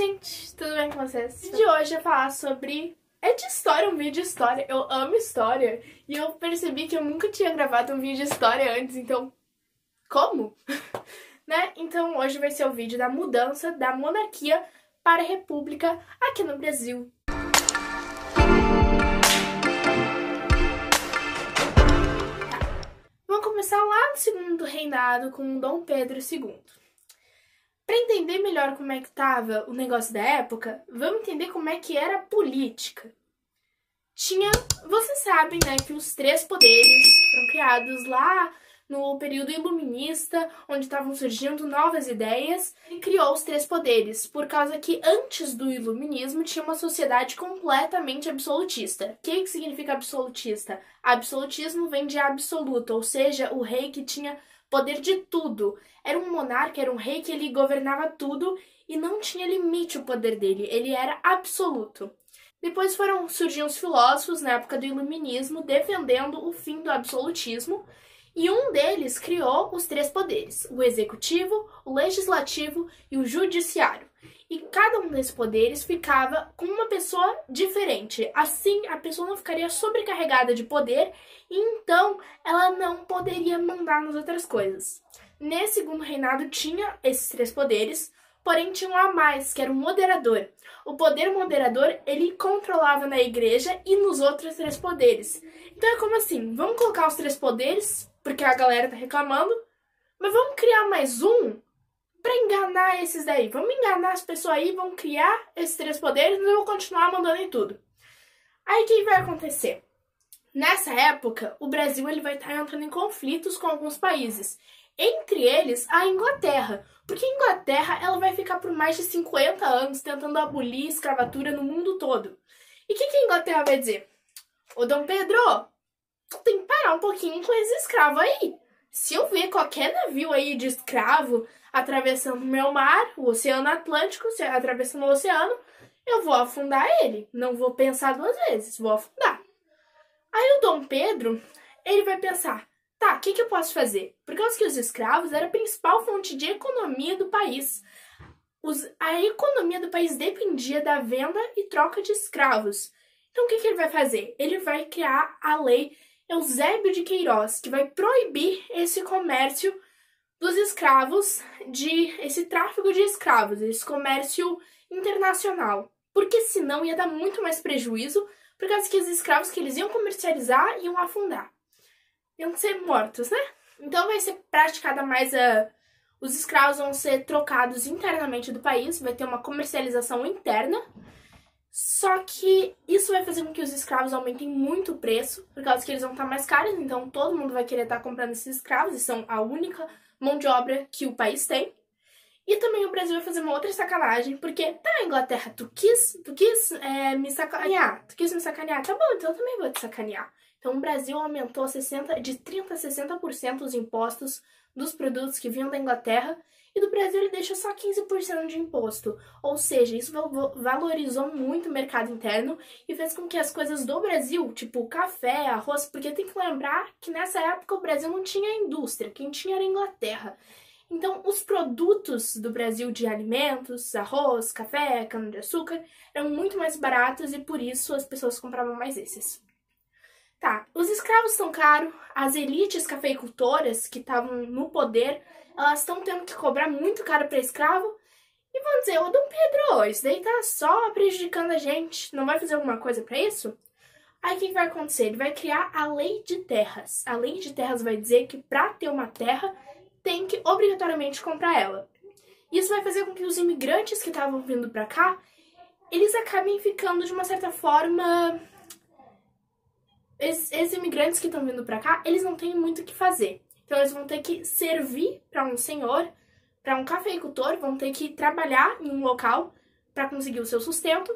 gente, tudo bem com vocês? O vídeo de hoje é falar sobre... É de história, um vídeo de história. Eu amo história. E eu percebi que eu nunca tinha gravado um vídeo de história antes, então... Como? Né? Então hoje vai ser o vídeo da mudança da monarquia para a república aqui no Brasil. Vamos começar lá no segundo reinado com Dom Pedro II. Para entender melhor como é que estava o negócio da época, vamos entender como é que era a política. Vocês sabem, né, que os três poderes foram criados lá no período iluminista, onde estavam surgindo novas ideias, e criou os três poderes, por causa que antes do iluminismo tinha uma sociedade completamente absolutista. O que significa absolutista? Absolutismo vem de absoluto, ou seja, o rei que tinha poder de tudo. Era um monarca, era um rei que ele governava tudo e não tinha limite o poder dele, ele era absoluto. Depois foram surgindo os filósofos na época do iluminismo defendendo o fim do absolutismo, e um deles criou os três poderes, o executivo, o legislativo e o judiciário. E cada um desses poderes ficava com uma pessoa diferente. Assim, a pessoa não ficaria sobrecarregada de poder e então ela não poderia mandar nas outras coisas. Nesse segundo reinado tinha esses três poderes, porém tinha um a mais, que era o moderador. O poder moderador, ele controlava na igreja e nos outros três poderes. Então é como assim, vamos colocar os três poderes, porque a galera tá reclamando, mas vamos criar mais um pra enganar esses daí. Vamos enganar as pessoas aí, vamos criar esses três poderes, mas eu vou continuar mandando em tudo. Aí o que vai acontecer? Nessa época, o Brasil ele vai estar entrando em conflitos com alguns países. Entre eles, a Inglaterra. Porque a Inglaterra ela vai ficar por mais de 50 anos tentando abolir a escravatura no mundo todo. E o que a Inglaterra vai dizer? Ô Dom Pedro, tu tem que parar um pouquinho com esses escravos aí. Se eu ver qualquer navio aí de escravo atravessando o meu mar, o Oceano Atlântico, atravessando o oceano, eu vou afundar ele. Não vou pensar duas vezes, vou afundar. Aí o Dom Pedro, ele vai pensar, tá, o que eu posso fazer? Por causa que os escravos eram a principal fonte de economia do país. A economia do país dependia da venda e troca de escravos. Então o que ele vai fazer? Ele vai criar a lei Eusébio de Queiroz, que vai proibir esse comércio dos escravos, esse tráfico de escravos, esse comércio internacional. Porque senão ia dar muito mais prejuízo, por causa que os escravos que eles iam comercializar iam afundar. Iam ser mortos, né? Então vai ser praticada mais os escravos vão ser trocados internamente do país, vai ter uma comercialização interna. Só que isso vai fazer com que os escravos aumentem muito o preço, por causa que eles vão estar mais caros, então todo mundo vai querer estar comprando esses escravos, e são a única mão de obra que o país tem. E também o Brasil vai fazer uma outra sacanagem, porque, tá, Inglaterra, tu quis me sacanear, tá bom, então eu também vou te sacanear. Então o Brasil aumentou de 30% a 60% os impostos dos produtos que vinham da Inglaterra, e do Brasil ele deixou só 15% de imposto. Ou seja, isso valorizou muito o mercado interno e fez com que as coisas do Brasil, tipo café, arroz, porque tem que lembrar que nessa época o Brasil não tinha indústria, quem tinha era a Inglaterra. Então, os produtos do Brasil de alimentos, arroz, café, cana-de-açúcar, eram muito mais baratos e por isso as pessoas compravam mais esses. Tá, os escravos estão caros, as elites cafeicultoras que estavam no poder, elas estão tendo que cobrar muito caro para escravo e vão dizer, ô Dom Pedro, isso daí tá só prejudicando a gente, não vai fazer alguma coisa para isso? Aí o que vai acontecer? Ele vai criar a lei de terras. A lei de terras vai dizer que para ter uma terra tem que obrigatoriamente comprar ela. Isso vai fazer com que os imigrantes que estavam vindo para cá, eles acabem ficando de uma certa forma... Esses imigrantes que estão vindo para cá, eles não têm muito o que fazer. Então eles vão ter que servir para um senhor, para um cafeicultor, vão ter que trabalhar em um local para conseguir o seu sustento.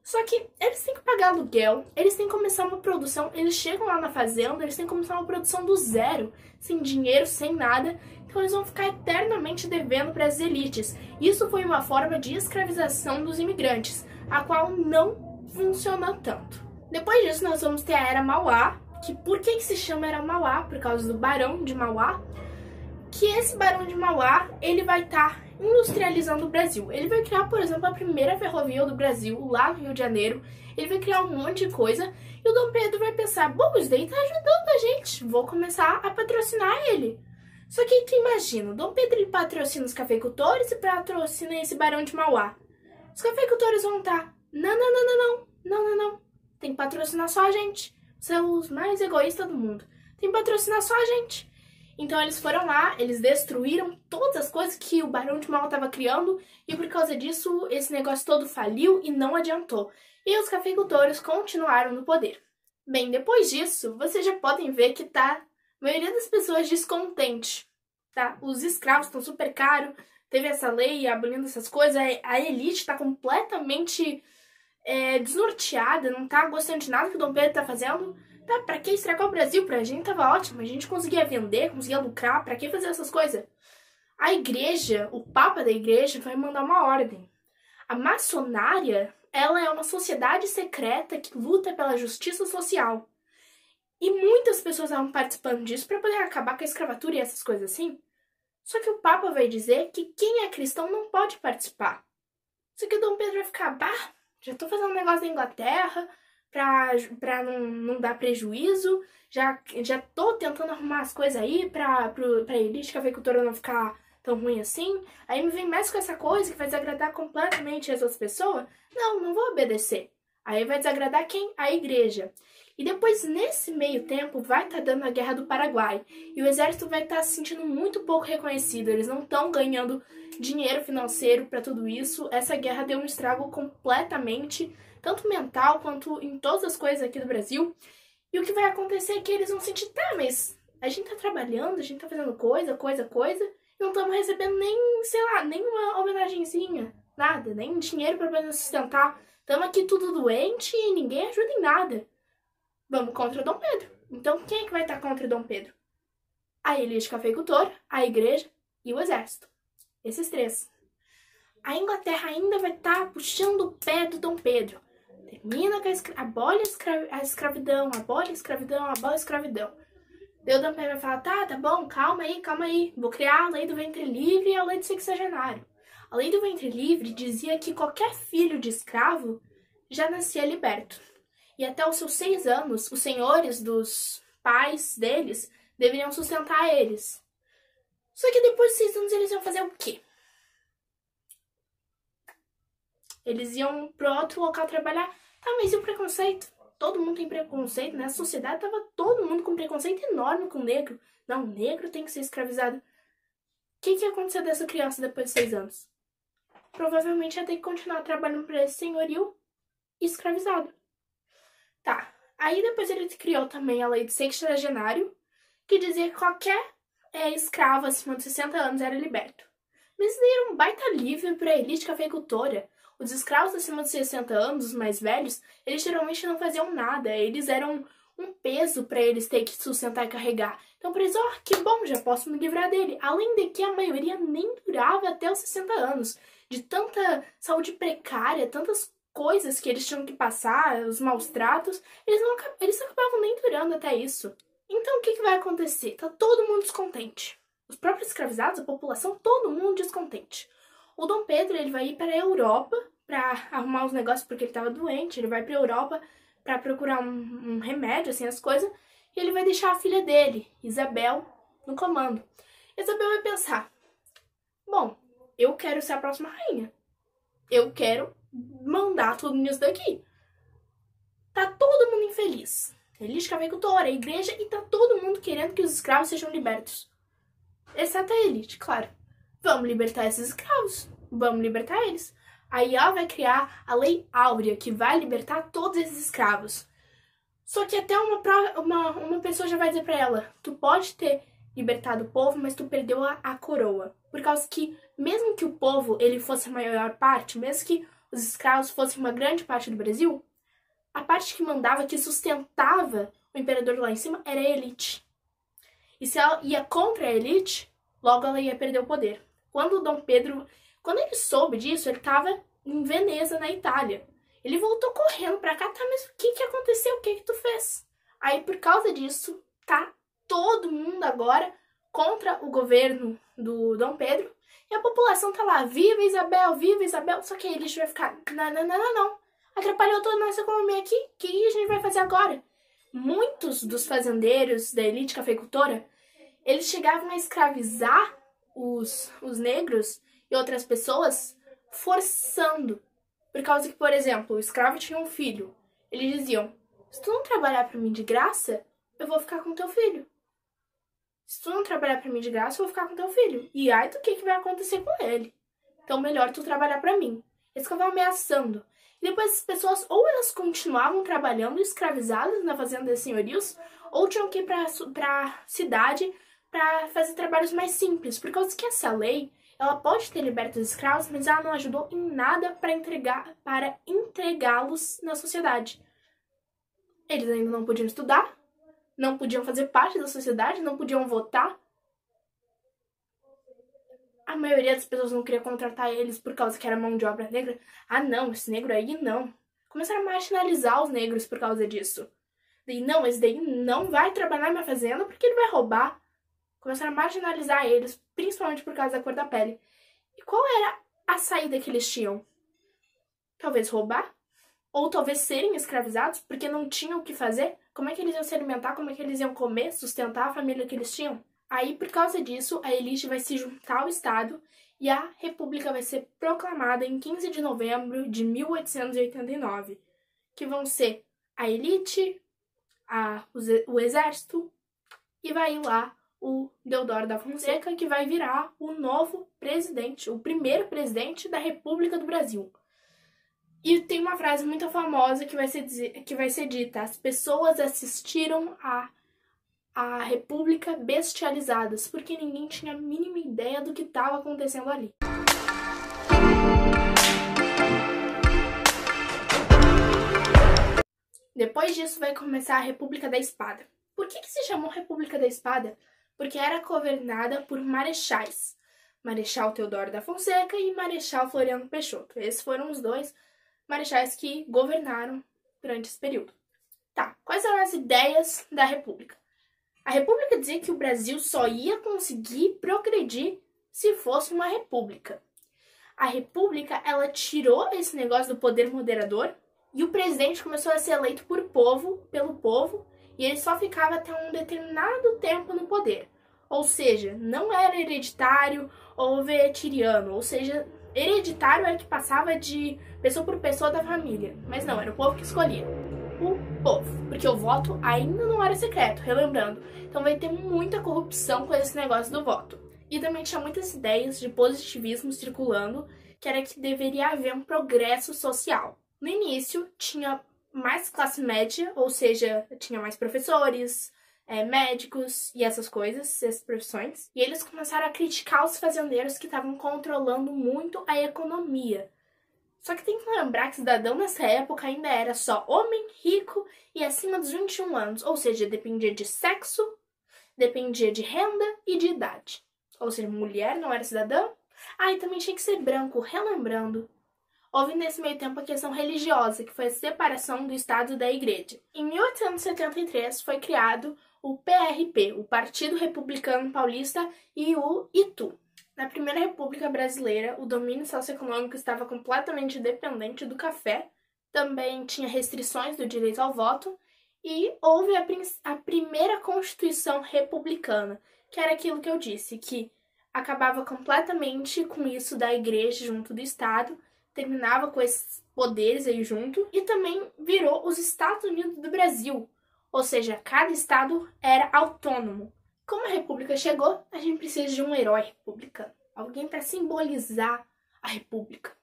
Só que eles têm que pagar aluguel, eles têm que começar uma produção, eles chegam lá na fazenda, eles têm que começar uma produção do zero, sem dinheiro, sem nada. Então eles vão ficar eternamente devendo para as elites. Isso foi uma forma de escravização dos imigrantes, a qual não funciona tanto. Depois disso nós vamos ter a Era Mauá, que por que se chama Era Mauá? Por causa do Barão de Mauá, que esse Barão de Mauá, ele vai estar industrializando o Brasil. Ele vai criar, por exemplo, a primeira ferrovia do Brasil, lá no Rio de Janeiro. Ele vai criar um monte de coisa. E o Dom Pedro vai pensar, bom, isso daí tá ajudando a gente, vou começar a patrocinar ele. Só que aí tu imagina, o Dom Pedro ele patrocina os cafeicultores e patrocina esse Barão de Mauá. Os cafeicultores vão estar, não. Tem que patrocinar só a gente. São os mais egoístas do mundo. Tem que patrocinar só a gente. Então eles foram lá, eles destruíram todas as coisas que o Barão de Mauá estava criando e por causa disso esse negócio todo faliu e não adiantou. E os cafeicultores continuaram no poder. Bem, depois disso, vocês já podem ver que a maioria das pessoas descontente, tá? Os escravos estão super caros, teve essa lei abolindo essas coisas, a elite está completamente desnorteada, não tá gostando de nada que o Dom Pedro tá fazendo. Tá, pra que estragar o Brasil? Pra gente tava ótimo, a gente conseguia vender, conseguia lucrar, pra que fazer essas coisas? A igreja, o papa da igreja vai mandar uma ordem. A maçonária, ela é uma sociedade secreta que luta pela justiça social. E muitas pessoas estavam participando disso para poder acabar com a escravatura e essas coisas assim. Só que o Papa vai dizer que quem é cristão não pode participar. Só que o Dom Pedro vai ficar, já tô fazendo um negócio da Inglaterra pra não dar prejuízo, já tô tentando arrumar as coisas aí pra elite cafeicultora não ficar tão ruim assim. Aí me vem mais com essa coisa que vai desagradar completamente as outras pessoas. Não vou obedecer. Aí vai desagradar quem? A igreja. E depois, nesse meio tempo, vai estar dando a Guerra do Paraguai. E o exército vai estar se sentindo muito pouco reconhecido. Eles não estão ganhando dinheiro financeiro para tudo isso. Essa guerra deu um estrago completamente, tanto mental quanto em todas as coisas aqui do Brasil. E o que vai acontecer é que eles vão sentir, mas a gente tá trabalhando, a gente tá fazendo coisa, e não estamos recebendo nem, sei lá, nenhuma homenagenzinha, nada, nem dinheiro para poder sustentar. Estamos aqui tudo doente e ninguém ajuda em nada. Vamos contra Dom Pedro. Então quem é que vai estar contra Dom Pedro? A elite cafeicultora, a igreja e o exército. Esses três. A Inglaterra ainda vai estar puxando o pé do Dom Pedro. Termina com abole a escravidão, abole a escravidão, abole a escravidão. Daí o Dom Pedro vai falar, tá bom, calma aí. Vou criar a lei do ventre livre e a lei do sexagenário. A lei do ventre livre dizia que qualquer filho de escravo já nascia liberto. E até os seus 6 anos, os senhores dos pais deles deveriam sustentar eles. Só que depois de 6 anos eles iam fazer o quê? Eles iam pro outro local trabalhar. Tá, mas e o preconceito? Todo mundo tem preconceito, né? A sociedade tava todo mundo com preconceito enorme com o negro. Não, o negro tem que ser escravizado. O que ia acontecer dessa criança depois de 6 anos? Provavelmente ia ter que continuar trabalhando para esse senhorio escravizado. Tá, aí depois ele criou também a lei do sexagenário, que dizia que qualquer escravo acima de 60 anos era liberto. Mas isso era um baita alívio para a elite cafeicultora. Os escravos acima de 60 anos, os mais velhos, eles geralmente não faziam nada, eles eram um peso para eles ter que sustentar e carregar. Então, por isso, que bom, já posso me livrar dele. Além de que a maioria nem durava até os 60 anos. De tanta saúde precária, tantas coisas que eles tinham que passar, os maus tratos, eles acabavam nem durando até isso. Então, o que vai acontecer? Tá todo mundo descontente. Os próprios escravizados, a população, todo mundo descontente. O Dom Pedro, ele vai ir para a Europa para arrumar os negócios porque ele estava doente. Ele vai para a Europa para procurar um remédio, assim, as coisas. E ele vai deixar a filha dele, Isabel, no comando. Isabel vai pensar, bom, eu quero ser a próxima rainha. Eu quero mandar tudo nisso daqui. Tá todo mundo infeliz. A elite cafeicultora, a igreja, e tá todo mundo querendo que os escravos sejam libertos. Exceto a elite, claro. Vamos libertar esses escravos. Vamos libertar eles. Aí ela vai criar a Lei Áurea, que vai libertar todos esses escravos. Só que até uma pessoa já vai dizer pra ela, tu pode ter libertado o povo, mas tu perdeu a coroa. Por causa que, mesmo que o povo ele fosse a maior parte, mesmo que os escravos fossem uma grande parte do Brasil, a parte que mandava, que sustentava o imperador lá em cima, era a elite. E se ela ia contra a elite, logo ela ia perder o poder. Quando o Dom Pedro, quando ele soube disso, ele estava em Veneza, na Itália. Ele voltou correndo pra cá, tá, mas o que aconteceu? O que tu fez? Aí, por causa disso, tá todo mundo agora contra o governo do Dom Pedro. E a população tá lá, viva Isabel, só que a elite vai ficar, não. Atrapalhou toda a nossa economia aqui, o que a gente vai fazer agora? Muitos dos fazendeiros da elite cafeicultora, eles chegavam a escravizar os negros e outras pessoas forçando. Por causa que, por exemplo, o escravo tinha um filho. Eles diziam, se tu não trabalhar pra mim de graça, eu vou ficar com teu filho. Se tu não trabalhar pra mim de graça, eu vou ficar com teu filho. E ai do que vai acontecer com ele. Então, melhor tu trabalhar pra mim. Eles ficavam ameaçando. E depois as pessoas, ou elas continuavam trabalhando escravizadas na fazenda dos senhorios, ou tinham que ir pra cidade pra fazer trabalhos mais simples. Por causa que essa lei, ela pode ter liberto os escravos, mas ela não ajudou em nada para entregá-los na sociedade. Eles ainda não podiam estudar, não podiam fazer parte da sociedade, não podiam votar. A maioria das pessoas não queria contratar eles por causa que era mão de obra negra. Ah, não, esse negro aí não. Começaram a marginalizar os negros por causa disso. Daí, não, esse daí não vai trabalhar na minha fazenda porque ele vai roubar. Começaram a marginalizar eles, principalmente por causa da cor da pele. E qual era a saída que eles tinham? Talvez roubar? Ou talvez serem escravizados porque não tinham o que fazer? Como é que eles iam se alimentar? Como é que eles iam comer, sustentar a família que eles tinham? Aí, por causa disso, a elite vai se juntar ao Estado e a República vai ser proclamada em 15 de novembro de 1889, que vão ser a elite, o exército, e vai ir lá o Deodoro da Fonseca, que vai virar o novo presidente, o primeiro presidente da República do Brasil. E tem uma frase muito famosa que vai ser dita: as pessoas assistiram a República bestializadas, porque ninguém tinha a mínima ideia do que estava acontecendo ali. Depois disso vai começar a República da Espada. Por que se chamou República da Espada? Porque era governada por marechais. Marechal Deodoro da Fonseca e Marechal Floriano Peixoto. Esses foram os dois marechais que governaram durante esse período. Tá, quais eram as ideias da República? A República dizia que o Brasil só ia conseguir progredir se fosse uma república. A República, ela tirou esse negócio do poder moderador e o presidente começou a ser eleito pelo povo, e ele só ficava até um determinado tempo no poder. Ou seja, não era hereditário ou veteriano, ou seja, hereditário é que passava de pessoa por pessoa da família, mas não, era o povo que escolhia. O povo, porque o voto ainda não era secreto, relembrando. Então vai ter muita corrupção com esse negócio do voto. E também tinha muitas ideias de positivismo circulando, que era que deveria haver um progresso social. No início, tinha mais classe média, ou seja, tinha mais professores, médicos e essas coisas, essas profissões. E eles começaram a criticar os fazendeiros que estavam controlando muito a economia. Só que tem que lembrar que cidadão nessa época ainda era só homem, rico e acima dos 21 anos. Ou seja, dependia de sexo, dependia de renda e de idade. Ou seja, mulher não era cidadã. E também tinha que ser branco, relembrando. Houve nesse meio tempo a questão religiosa, que foi a separação do Estado e da Igreja. Em 1873 foi criado o PRP, o Partido Republicano Paulista, e o ITU. Na Primeira República Brasileira, o domínio socioeconômico estava completamente dependente do café, também tinha restrições do direito ao voto, e houve a primeira Constituição Republicana, que era aquilo que eu disse, que acabava completamente com isso da Igreja junto do Estado, terminava com esses poderes aí junto, e também virou os Estados Unidos do Brasil, ou seja, cada estado era autônomo. Como a República chegou, a gente precisa de um herói republicano, alguém para simbolizar a República.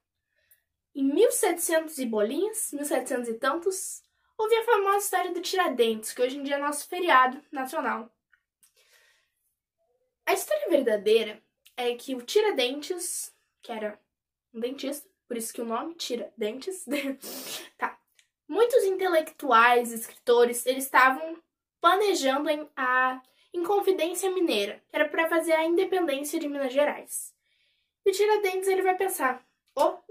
Em 1700 e bolinhas, 1700 e tantos, houve a famosa história do Tiradentes, que hoje em dia é nosso feriado nacional. A história verdadeira é que o Tiradentes, que era um dentista, por isso que o nome, Tiradentes, tá. Muitos intelectuais, escritores, eles estavam planejando a Inconfidência Mineira, que era para fazer a independência de Minas Gerais. E o Tiradentes, ele vai pensar,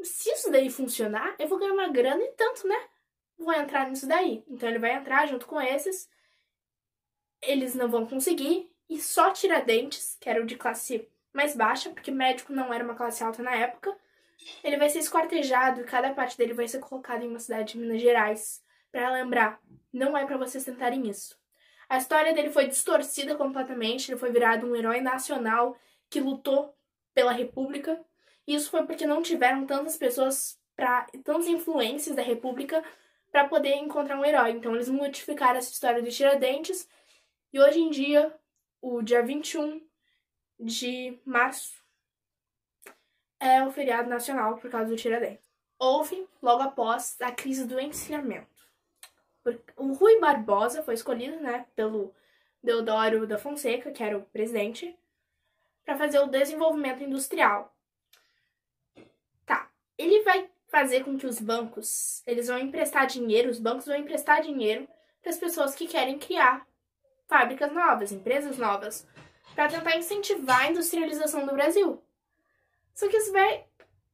se isso daí funcionar, eu vou ganhar uma grana e tanto, né? Vou entrar nisso daí. Então ele vai entrar junto com esses, eles não vão conseguir, e só Tiradentes, que era o de classe mais baixa, porque médico não era uma classe alta na época, ele vai ser esquartejado e cada parte dele vai ser colocada em uma cidade de Minas Gerais. Pra lembrar, não é pra vocês tentarem isso. A história dele foi distorcida completamente, ele foi virado um herói nacional que lutou pela República. E isso foi porque não tiveram tantas pessoas, tantas influências da República para poder encontrar um herói. Então eles modificaram essa história do Tiradentes. E hoje em dia, o dia 21 de março, é o feriado nacional por causa do Tiradentes. Houve, logo após, a crise do encilhamento. O Rui Barbosa foi escolhido, pelo Deodoro da Fonseca, que era o presidente, para fazer o desenvolvimento industrial. Tá, ele vai fazer com que os bancos, os bancos vão emprestar dinheiro para as pessoas que querem criar fábricas novas, empresas novas, para tentar incentivar a industrialização do Brasil. Só que isso vai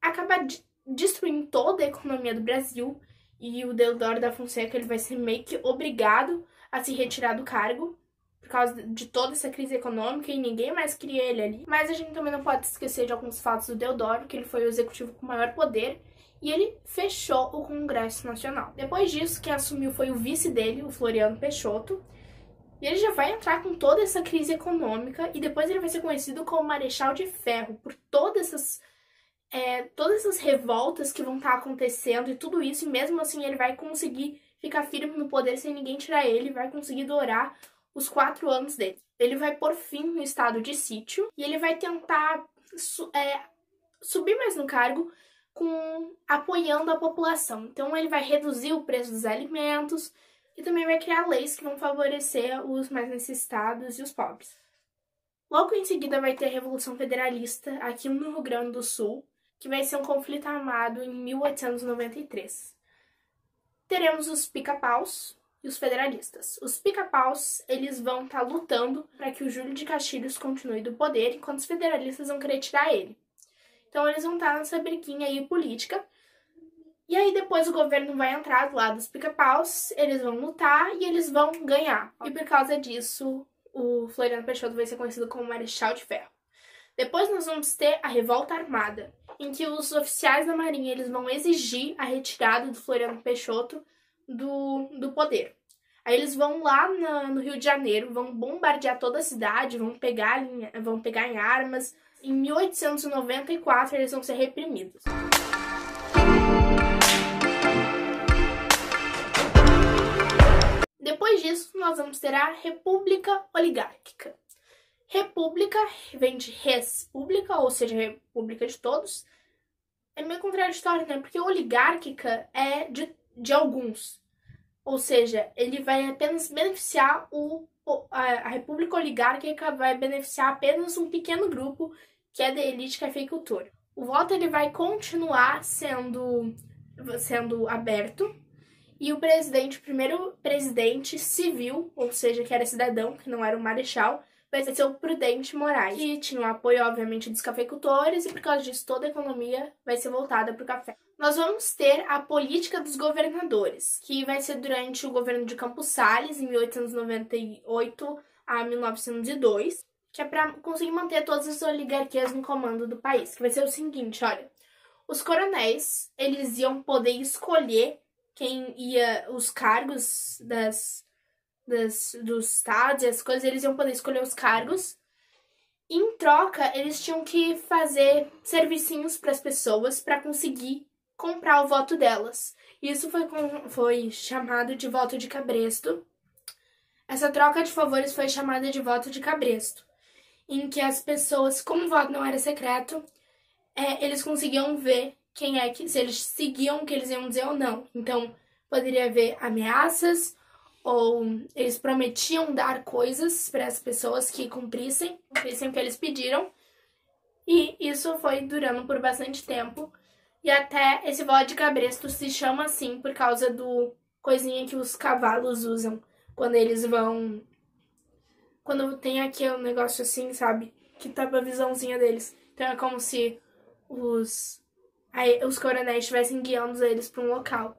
acabar destruindo toda a economia do Brasil e o Deodoro da Fonseca ele vai ser meio que obrigado a se retirar do cargo por causa de toda essa crise econômica e ninguém mais queria ele ali. Mas a gente também não pode esquecer de alguns fatos do Deodoro, que ele foi o executivo com maior poder e ele fechou o Congresso Nacional. Depois disso, quem assumiu foi o vice dele, o Floriano Peixoto, e ele já vai entrar com toda essa crise econômica e depois ele vai ser conhecido como Marechal de Ferro por todas essas revoltas que vão estar acontecendo e tudo isso, e mesmo assim ele vai conseguir ficar firme no poder sem ninguém tirar ele, vai conseguir dourar os 4 anos dele. Ele vai pôr fim no estado de sítio e ele vai tentar subir mais no cargo apoiando a população. Então ele vai reduzir o preço dos alimentos e também vai criar leis que vão favorecer os mais necessitados e os pobres. Logo em seguida vai ter a Revolução Federalista aqui no Rio Grande do Sul, que vai ser um conflito armado em 1893. Teremos os pica-paus e os federalistas. Os pica-paus, eles vão estar lutando para que o Júlio de Castilhos continue do poder, enquanto os federalistas vão querer tirar ele. Então eles vão estar nessa briquinha aí política. E aí depois o governo vai entrar do lado dos pica-paus, eles vão lutar e eles vão ganhar. E por causa disso, o Floriano Peixoto vai ser conhecido como Marechal de Ferro. Depois nós vamos ter a Revolta Armada, em que os oficiais da Marinha eles vão exigir a retirada do Floriano Peixoto do poder. Aí eles vão lá no Rio de Janeiro, vão bombardear toda a cidade, vão pegar em armas. Em 1894 eles vão ser reprimidos. Depois disso, nós vamos ter a República Oligárquica. República vem de res pública, ou seja, república de todos. É meio contraditório, né? Porque oligárquica é de alguns. Ou seja, ele vai apenas beneficiar a república oligárquica vai beneficiar apenas um pequeno grupo que é da elite cafeicultora. O voto ele vai continuar sendo aberto. E o primeiro presidente civil, ou seja, que era cidadão, que não era um marechal, vai ser o Prudente Moraes, que tinha o apoio, obviamente, dos cafeicultores, e por causa disso toda a economia vai ser voltada para o café. Nós vamos ter a política dos governadores, que vai ser durante o governo de Campos Salles, em 1898 a 1902, que é para conseguir manter todas as oligarquias no comando do país, que vai ser o seguinte, olha, os coronéis, eles iam poder escolher os cargos dos estados e as coisas, eles iam poder escolher os cargos. Em troca, eles tinham que fazer servicinhos para as pessoas para conseguir comprar o voto delas. Isso foi chamado de voto de cabresto. Essa troca de favores foi chamada de voto de cabresto, em que as pessoas, como o voto não era secreto, eles conseguiam ver se eles seguiam o que eles iam dizer ou não. Então, poderia haver ameaças, ou eles prometiam dar coisas para as pessoas que cumprissem o que eles pediram. E isso foi durando por bastante tempo. E até esse voto de cabresto se chama assim por causa do coisinha que os cavalos usam quando eles vão... Quando tem aqui um negócio assim, sabe? Que tapa a visãozinha deles. Então é como se os coronéis estivessem guiando eles para um local.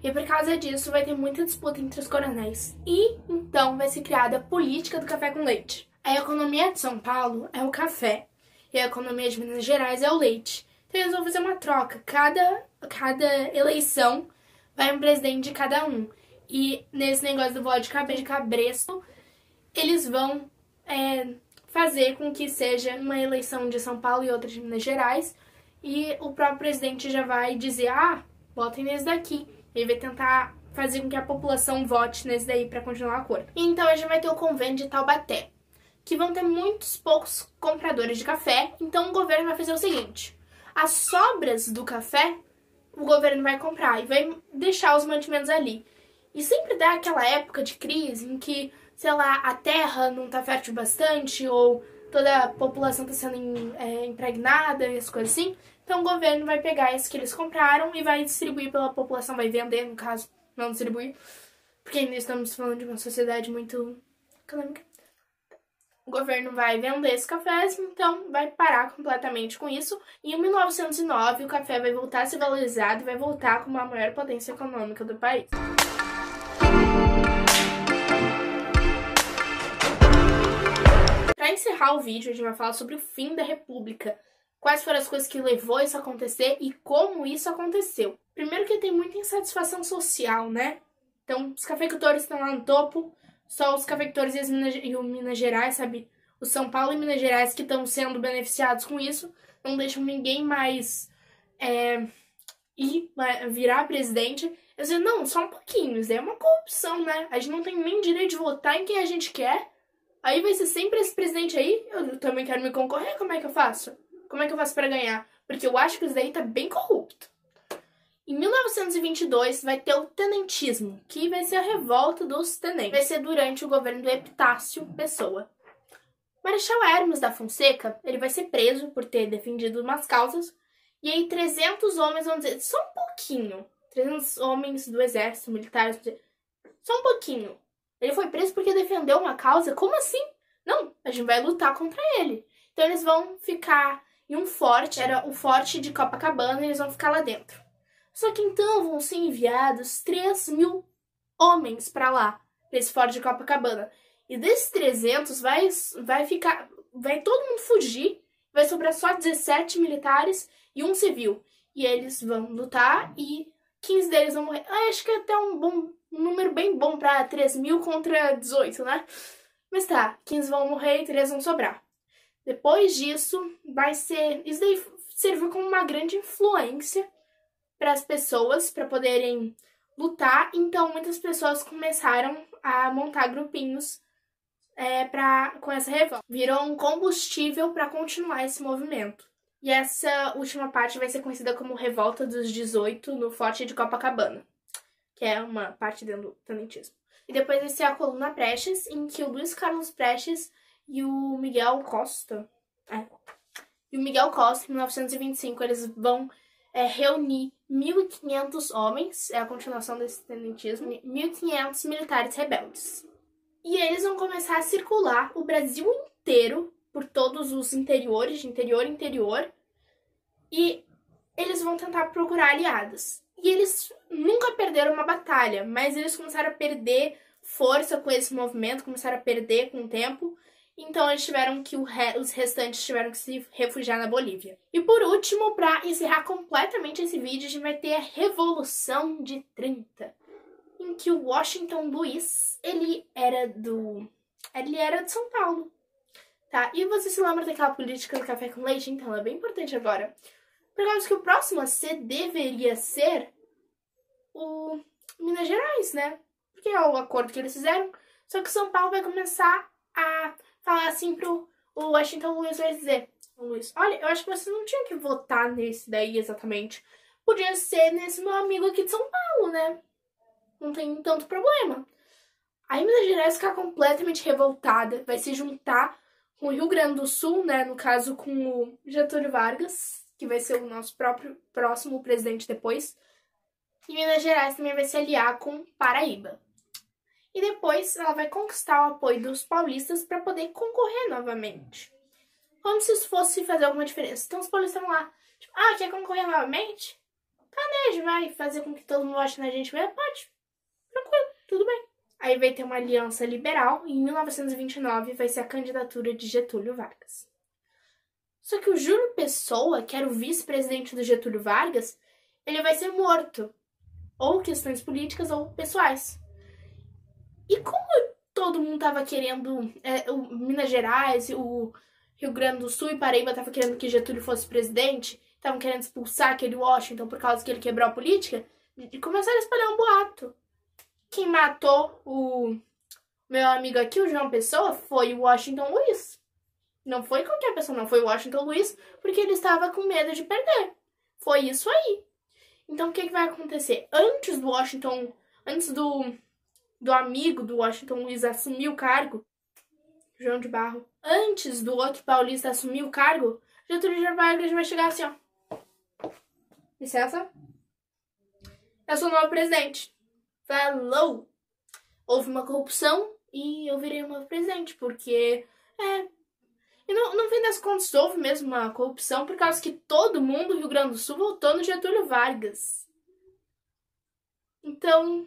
E por causa disso vai ter muita disputa entre os coronéis. E então vai ser criada a política do café com leite. A economia de São Paulo é o café e a economia de Minas Gerais é o leite. Então eles vão fazer uma troca. Cada eleição vai um presidente de cada um. E nesse negócio do voto de cabresto, eles vão fazer com que seja uma eleição de São Paulo e outra de Minas Gerais. E o próprio presidente já vai dizer, votem nesse daqui. Ele vai tentar fazer com que a população vote nesse daí para continuar o acordo. Então a gente vai ter o convênio de Taubaté, que vão ter muitos poucos compradores de café. Então o governo vai fazer o seguinte, as sobras do café o governo vai comprar e vai deixar os mantimentos ali. E sempre dá aquela época de crise em que, sei lá, a terra não tá fértil bastante ou toda a população tá sendo impregnada e as coisas assim. Então o governo vai pegar esses que eles compraram e vai distribuir pela população, vai vender, no caso, não distribuir, porque ainda estamos falando de uma sociedade muito econômica. O governo vai vender esses cafés, então vai parar completamente com isso. E em 1909 o café vai voltar a ser valorizado e vai voltar como a maior potência econômica do país. Para encerrar o vídeo, a gente vai falar sobre o fim da República. Quais foram as coisas que levou isso a acontecer e como isso aconteceu. Primeiro que tem muita insatisfação social, né? Então, os cafeicultores estão lá no topo, só os cafeicultores e o Minas Gerais, sabe? O São Paulo e Minas Gerais que estão sendo beneficiados com isso, não deixam ninguém mais virar presidente. Eu digo, não, só um pouquinho, isso é uma corrupção, né? A gente não tem nem direito de votar em quem a gente quer. Aí vai ser sempre esse presidente aí, eu também quero me concorrer, como é que eu faço? Como é que eu faço pra ganhar? Porque eu acho que isso daí tá bem corrupto. Em 1922 vai ter o tenentismo, que vai ser a revolta dos tenentes. Vai ser durante o governo do Epitácio Pessoa. Marechal Hermes da Fonseca, ele vai ser preso por ter defendido umas causas. E aí 300 homens vão dizer, só um pouquinho. 300 homens do exército militar, só um pouquinho. Ele foi preso porque defendeu uma causa? Como assim? Não, a gente vai lutar contra ele. Então eles vão ficar em um forte, era o forte de Copacabana, e eles vão ficar lá dentro. Só que então vão ser enviados 3.000 homens para lá, para esse forte de Copacabana. E desses 300 vai todo mundo fugir, vai sobrar só 17 militares e um civil. E eles vão lutar e 15 deles vão morrer. Acho que é até um número bem bom para 3.000 contra 18, né? Mas tá, 15 vão morrer e 3 vão sobrar. Depois disso, isso daí serviu como uma grande influência para as pessoas, para poderem lutar. Então, muitas pessoas começaram a montar grupinhos com essa revolta. Virou um combustível para continuar esse movimento. E essa última parte vai ser conhecida como Revolta dos 18 no Forte de Copacabana, que é uma parte dentro do tenentismo. E depois vai ser a Coluna Prestes, em que o Luiz Carlos Prestes e o Miguel Costa, em 1925, eles vão reunir 1.500 homens, é a continuação desse tenentismo, 1.500 militares rebeldes. E eles vão começar a circular o Brasil inteiro, por todos os interiores, de interior, e eles vão tentar procurar aliados. E eles nunca perderam uma batalha, mas eles começaram a perder força com esse movimento, começaram a perder com o tempo. Então eles tiveram que os restantes tiveram que se refugiar na Bolívia. E por último, para encerrar completamente esse vídeo, a gente vai ter a Revolução de 30, em que o Washington Luiz, ele era de São Paulo, tá? E você se lembra daquela política do café com leite? Então é bem importante agora. Por causa que o próximo a ser deveria ser o Minas Gerais, né? Porque é o acordo que eles fizeram. Só que São Paulo vai começar a falar assim pro Washington Luiz, vai dizer, Luiz, olha, eu acho que você não tinha que votar nesse daí exatamente. Podia ser nesse meu amigo aqui de São Paulo, né? Não tem tanto problema. Aí Minas Gerais fica completamente revoltada, vai se juntar com o Rio Grande do Sul, né? No caso com o Getúlio Vargas, que vai ser o nosso próximo presidente depois. E Minas Gerais também vai se aliar com Paraíba. E depois ela vai conquistar o apoio dos paulistas para poder concorrer novamente. Como se isso fosse fazer alguma diferença. Então os paulistas estão lá, tipo, quer concorrer novamente? Tá, né? A gente vai fazer com que todo mundo vote na gente mesmo? Pode. Tranquilo, tudo bem. Aí vai ter uma aliança liberal e em 1929 vai ser a candidatura de Getúlio Vargas. Só que o Júlio Pessoa, que era o vice-presidente do Getúlio Vargas, ele vai ser morto. Ou questões políticas ou pessoais. E como todo mundo tava querendo, o Minas Gerais, o Rio Grande do Sul e Paraíba tava querendo que Getúlio fosse presidente, estavam querendo expulsar aquele Washington por causa que ele quebrou a política, e começaram a espalhar um boato. Quem matou o meu amigo aqui, o João Pessoa, foi o Washington Luiz. Não foi qualquer pessoa, não. Foi o Washington Luiz, porque ele estava com medo de perder. Foi isso aí. Então, o que vai acontecer? Antes do amigo do Washington Luiz assumir o cargo, João de Barro, antes do outro paulista assumir o cargo, Getúlio Vargas vai chegar assim, ó. Licença? Eu sou o novo presidente. Falou! Houve uma corrupção e eu virei o novo presidente, porque e no fim das contas houve mesmo uma corrupção por causa que todo mundo do Rio Grande do Sul votou no Getúlio Vargas. Então,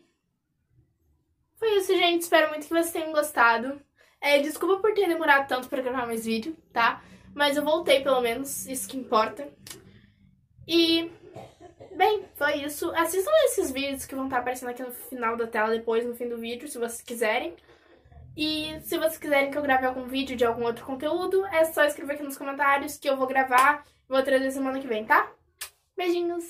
foi isso, gente. Espero muito que vocês tenham gostado. Desculpa por ter demorado tanto pra gravar mais vídeo, tá? Mas eu voltei, pelo menos. Isso que importa. E, bem, foi isso. Assistam esses vídeos que vão estar aparecendo aqui no final da tela, depois, no fim do vídeo, se vocês quiserem. E se vocês quiserem que eu grave algum vídeo de algum outro conteúdo, é só escrever aqui nos comentários que eu vou gravar e vou trazer semana que vem, tá? Beijinhos!